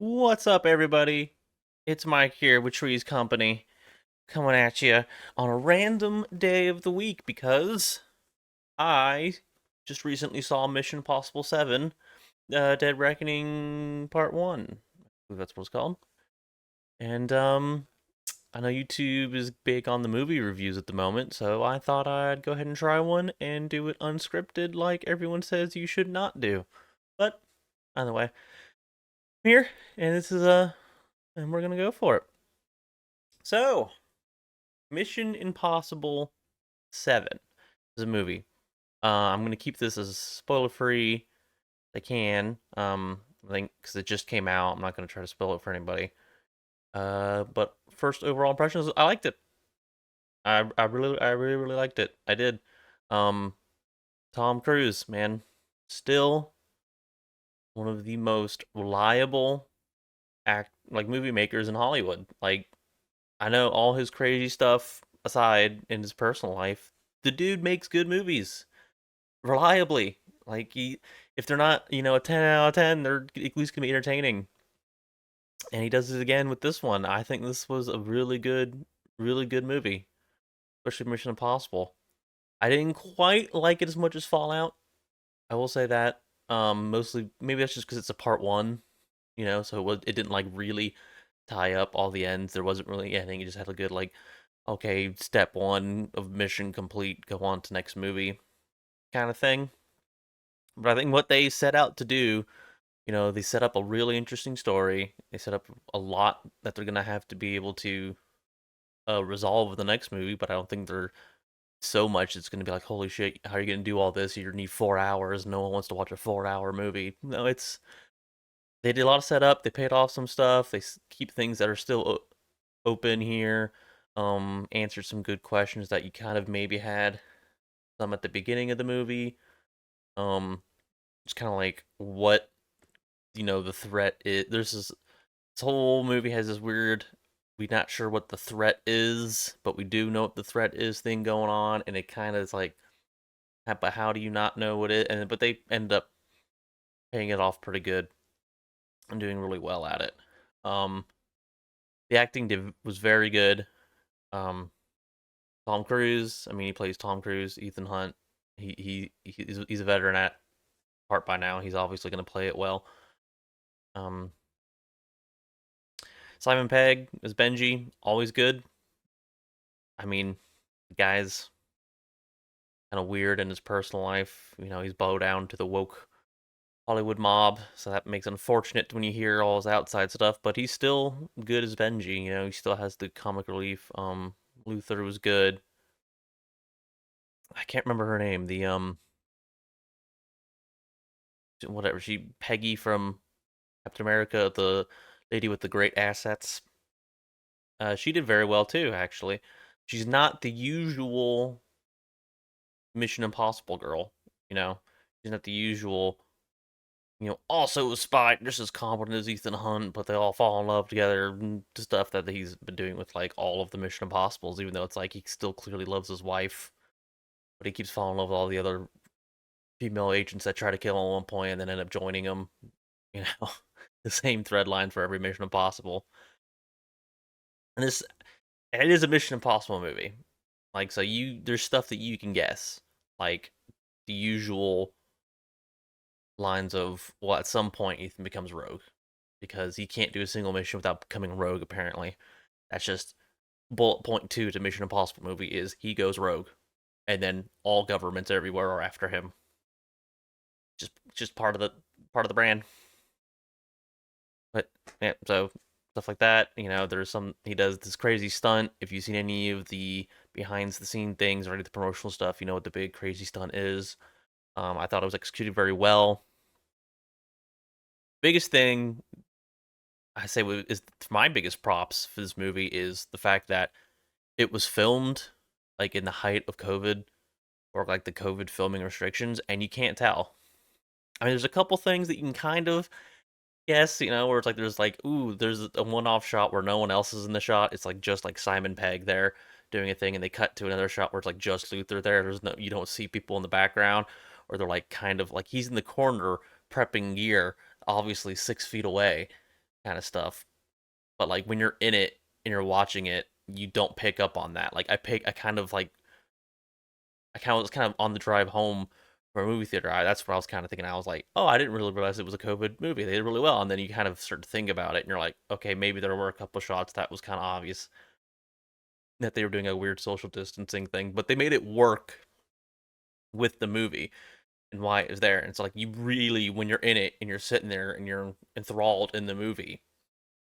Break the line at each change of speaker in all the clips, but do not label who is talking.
What's up, everybody? It's Mike here with Trees Company, coming at you on a random day of the week because I just recently saw Mission Impossible 7, Dead Reckoning Part 1. I believe that's what it's called. And, I know YouTube is big on the movie reviews at the moment, so I thought I'd go ahead and try one and do it unscripted like everyone says you should not do. But, either way, I'm here, and and we're gonna go for it. So, Mission Impossible 7 is a movie. I'm going to keep this as spoiler free as I can. I think because it just came out, I'm not going to try to spoil it for anybody. But first overall impressions, I liked it. I really liked it. I did. Um, Tom Cruise, man, still one of the most reliable movie makers in Hollywood. Like, I know all his crazy stuff aside in his personal life, the dude makes good movies reliably. Like if they're not, a 10 out of 10, they're at least gonna be entertaining. And he does it again with this one. I think this was a really good movie, especially Mission Impossible. I didn't quite like it as much as Fallout. I will say that. Mostly maybe that's just because it's a part one, so it didn't like really tie up all the ends. There wasn't really anything. It just had a good like, okay, step one of mission complete, go on to next movie kind of thing. But I think what they set out to do, they set up a really interesting story. They set up a lot that they're gonna have to be able to resolve in the next movie. But I don't think they're so much. It's gonna be like, holy shit, how are you gonna do all this? You need 4 hours. No one wants to watch a 4 hour movie. No, they did a lot of setup. They paid off some stuff. They keep things that are still open here. Answered some good questions that you kind of maybe had some at the beginning of the movie. Just kind of like what the threat is. This whole movie has this weird, we're not sure what the threat is, but we do know what the threat is thing going on, and it kind of is like, but how do you not know what it? And but they end up paying it off pretty good and doing really well at it. Um, the was very good. Um, Tom Cruise, I mean, he plays Tom Cruise. Ethan Hunt, he's a veteran at part by now. He's obviously going to play it well. Um, Simon Pegg as Benji, always good. I mean, the guy's kind of weird in his personal life. He's bowed down to the woke Hollywood mob, so that makes it unfortunate when you hear all his outside stuff. But he's still good as Benji. He still has the comic relief. Luther was good. I can't remember her name. The whatever Peggy from Captain America, the lady with the great assets. She did very well too. Actually, she's not the usual Mission Impossible girl. You know, she's not the usual. Also a spy, just as competent as Ethan Hunt, but they all fall in love together. And stuff that he's been doing with like all of the Mission Impossibles, even though it's like he still clearly loves his wife, but he keeps falling in love with all the other female agents that try to kill him at one point and then end up joining him. You know, the same thread line for every Mission Impossible. And it is a Mission Impossible movie. Like, so there's stuff that you can guess, like the usual lines of, well, at some point Ethan becomes rogue because he can't do a single mission without becoming rogue. Apparently, that's just bullet point two to Mission Impossible movie is he goes rogue, and then all governments everywhere are after him. Just part of the brand. But yeah, so stuff like that. There's some he does this crazy stunt. If you've seen any of the behind the scene things or any of the promotional stuff, you know what the big crazy stunt is. I thought it was executed very well. Biggest thing I say is my biggest props for this movie is the fact that it was filmed like in the height of COVID or like the COVID filming restrictions, and you can't tell. I mean, there's a couple things that you can kind of guess, where it's like there's a one-off shot where no one else is in the shot. It's like just like Simon Pegg there doing a thing, and they cut to another shot where it's like just Luther there. You don't see people in the background, or they're like kind of like he's in the corner prepping gear, obviously 6 feet away. kind of stuff. But like when you're in it and you're watching it, you don't pick up on that. Like I kind of like I kind of was kind of on the drive home from a movie theater. That's what I was kind of thinking. I was like, oh, I didn't really realize it was a COVID movie. They did really well, and then you kind of start to think about it, and you're like, okay, maybe there were a couple shots that was kind of obvious that they were doing a weird social distancing thing, but they made it work with the movie and why it was there. And it's like you really, when you're in it and you're sitting there and you're enthralled in the movie,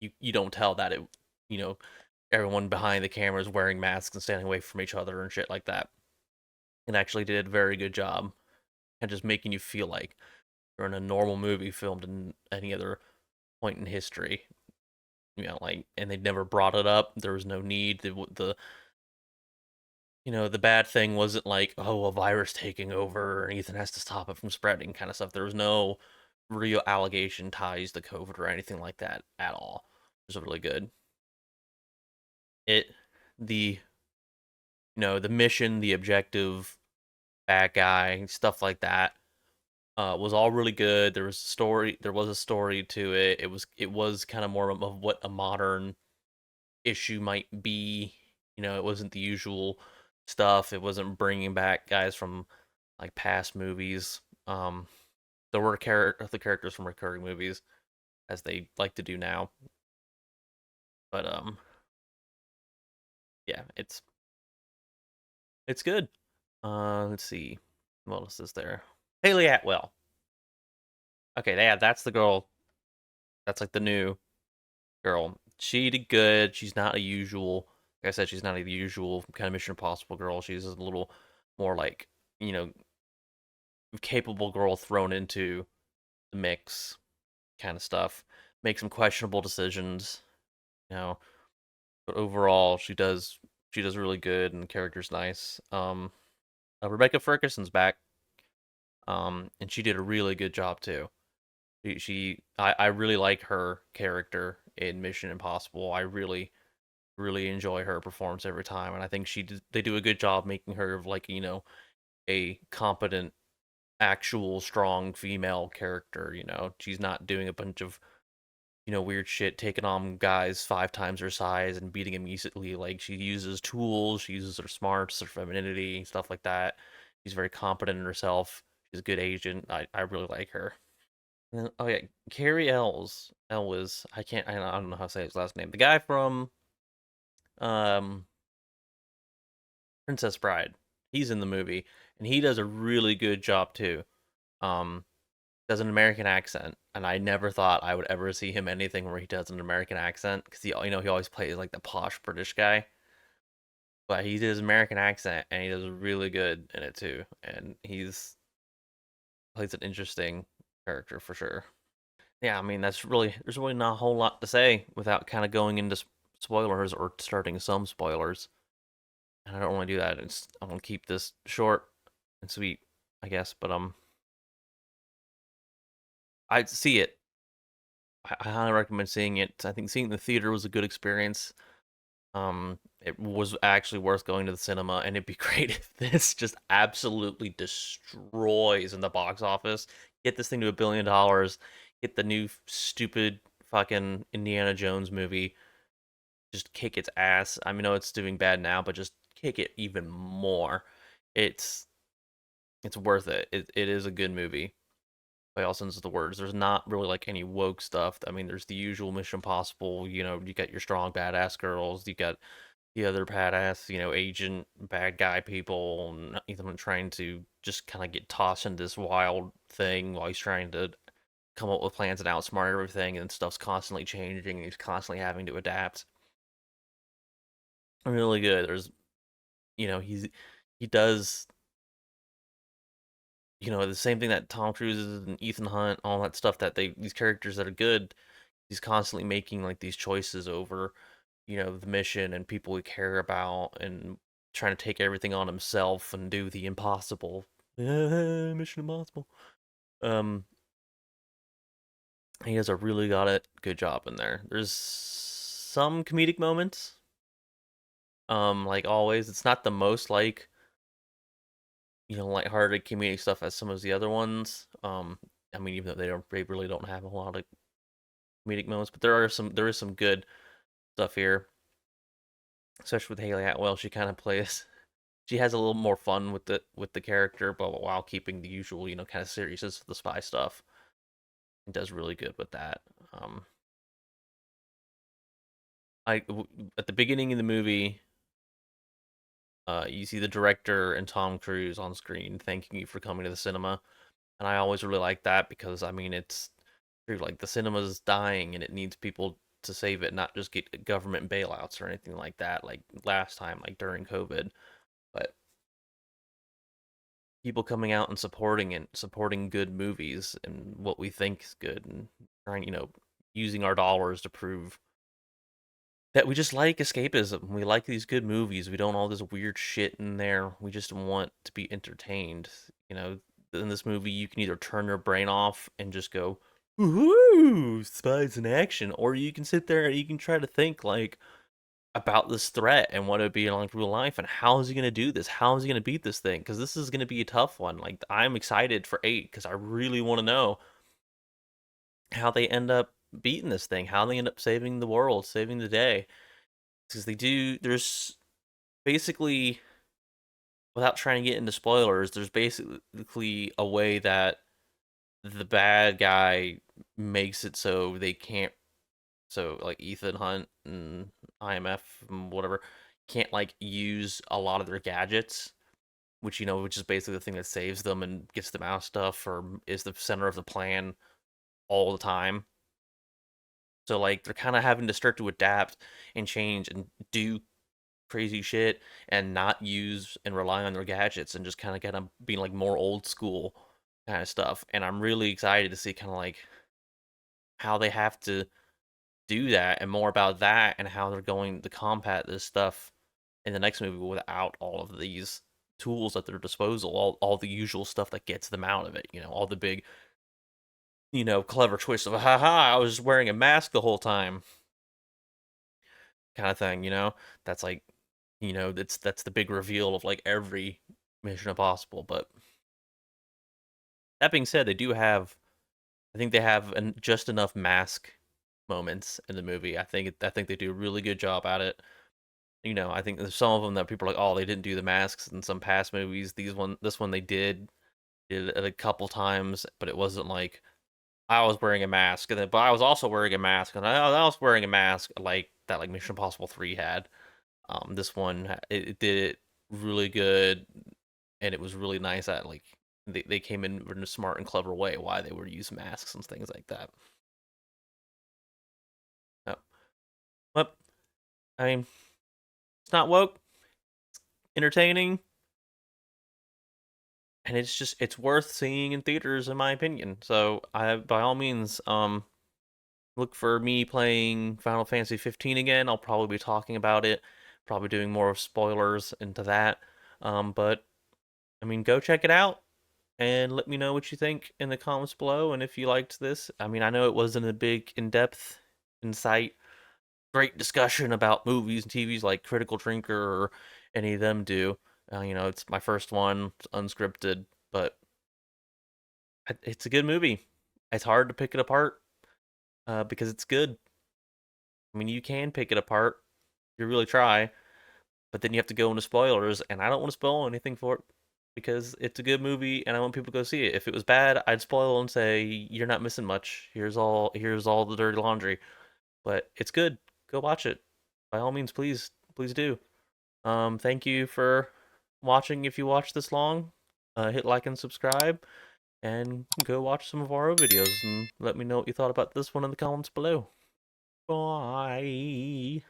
you don't tell that it, you know, everyone behind the camera is wearing masks and standing away from each other and shit like that. And actually did a very good job and just making you feel like you're in a normal movie filmed in any other point in history. Like, and they never brought it up. There was no need. The bad thing wasn't like, oh, a virus taking over and Ethan has to stop it from spreading kind of stuff. There was no real allegation ties to COVID or anything like that at all. It was really good. It, the, the mission, the objective, bad guy, stuff like that, was all really good. There was a story. There was a story to it. It was kind of more of what a modern issue might be. It wasn't the usual stuff. It wasn't bringing back guys from like past movies. There were the characters from recurring movies, as they like to do now. But yeah, it's good. Let's see, what else is there? Haley Atwell. Okay, yeah, that's the girl. That's like the new girl. She did good. She's not a usual. Like I said, she's not a usual kind of Mission Impossible girl. She's a little more like you know capable girl thrown into the mix kind of stuff. Make some questionable decisions, you know. But overall, she does really good, and the character's nice. Rebecca Ferguson's back, and she did a really good job too. I really like her character in Mission Impossible. I really really enjoy her performance every time, and I think they do a good job making her like a competent, actual strong female character. She's not doing a bunch of weird shit, taking on guys 5 times her size and beating them easily. Like she uses tools, she uses her smarts, her femininity, stuff like that. She's very competent in herself. She's a good agent. I really like her. And then, oh yeah, Carrie Elwes. I don't know how to say his last name. The guy from um Princess Bride. He's in the movie, and he does a really good job too. Um, does an American accent, and I never thought I would ever see him anything where he does an American accent because he always plays like the posh British guy, but he does American accent and he does really good in it too, and he's plays an interesting character for sure. Yeah, I mean there's really not a whole lot to say without kind of going into spoilers or starting some spoilers, and I don't want to do that. I want to keep this short and sweet, I guess, but I'd see it. I highly recommend seeing it. I think seeing the theater was a good experience. It was actually worth going to the cinema, and it'd be great if this just absolutely destroys in the box office. Get this thing to $1 billion. Get the new stupid fucking Indiana Jones movie. Just kick its ass. I mean, I know it's doing bad now, but just kick it even more. It's it's worth it. It is a good movie by all sense of the words. There's not really like any woke stuff. I mean, there's the usual Mission Impossible. You got your strong badass girls. You got the other badass, agent bad guy people, and Ethan trying to just kind of get tossed into this wild thing while he's trying to come up with plans and outsmart everything, and stuff's constantly changing, and he's constantly having to adapt. Really good. He does the same thing that Tom Cruise is and Ethan Hunt, all that stuff that these characters that are good, he's constantly making like these choices over, the mission and people we care about and trying to take everything on himself and do the impossible. Mission Impossible. Um he has a really got it good job in there. There's some comedic moments. Like always, it's not the most like lighthearted comedic stuff as some of the other ones. I mean, even though they really don't have a lot of comedic moments, but there is some good stuff here, especially with Haley Atwell. She kind of plays. She has a little more fun with the character, but while keeping the usual, kind of seriousness of the spy stuff. It does really good with that. Um, at the beginning of the movie, you see the director and Tom Cruise on screen thanking you for coming to the cinema, and I always really like that because I mean it's true. Like the cinema's dying and it needs people to save it, not just get government bailouts or anything like that. Like last time, like during COVID, but people coming out and supporting it, supporting good movies and what we think is good, and trying, using our dollars to prove that we just like escapism. We like these good movies. We don't all this weird shit in there. We just want to be entertained. You know, in this movie, you can either turn your brain off and just go, "Ooh, spies in action," or you can sit there and you can try to think like about this threat and what it'd be like real life and how is he gonna do this? How is he gonna beat this thing? Because this is gonna be a tough one. Like I'm excited for 8 because I really want to know how they end up beating this thing, how they end up saving the world, saving the day. Because they do, there's basically, without trying to get into spoilers, there's basically a way that the bad guy makes it so they can't, so like Ethan Hunt and IMF and whatever, can't like use a lot of their gadgets, which, which is basically the thing that saves them and gets them out of stuff or is the center of the plan all the time. So like they're kind of having to start to adapt and change and do crazy shit and not use and rely on their gadgets and just kind of being like more old school kind of stuff. And I'm really excited to see kind of like how they have to do that and more about that and how they're going to combat this stuff in the next movie without all of these tools at their disposal, all the usual stuff that gets them out of it, all the big, clever twists of haha, I was wearing a mask the whole time kind of thing, that's like, that's the big reveal of like every Mission Impossible. But that being said, I think they have just enough mask moments in the movie. I think they do a really good job at it. I think there's some of them that people are like, oh, they didn't do the masks in some past movies. This one they did it a couple times, but it wasn't like I was wearing a mask, and then but I was also wearing a mask, and I was wearing a mask like that, like Mission Impossible 3 had. This one it did it really good, and it was really nice that like they came in a smart and clever way why they were using masks and things like that. Oh, but I mean, it's not woke, entertaining, and it's worth seeing in theaters in my opinion. So I by all means look for me playing Final Fantasy 15 again. I'll probably be talking about it, probably doing more spoilers into that. But I mean, go check it out and let me know what you think in the comments below. And if you liked this, I mean, I know it wasn't a big, in-depth, insight, great discussion about movies and TVs like Critical Drinker or any of them do. It's my first one, it's unscripted, but it's a good movie. It's hard to pick it apart because it's good. I mean, you can pick it apart if you really try, but then you have to go into spoilers, and I don't want to spoil anything for it because it's a good movie and I want people to go see it. If it was bad, I'd spoil and say you're not missing much. Here's all the dirty laundry. But it's good. Go watch it. By all means, please do. Thank you for watching if you watched this long. Hit like and subscribe and go watch some of our other videos and let me know what you thought about this one in the comments below. Bye.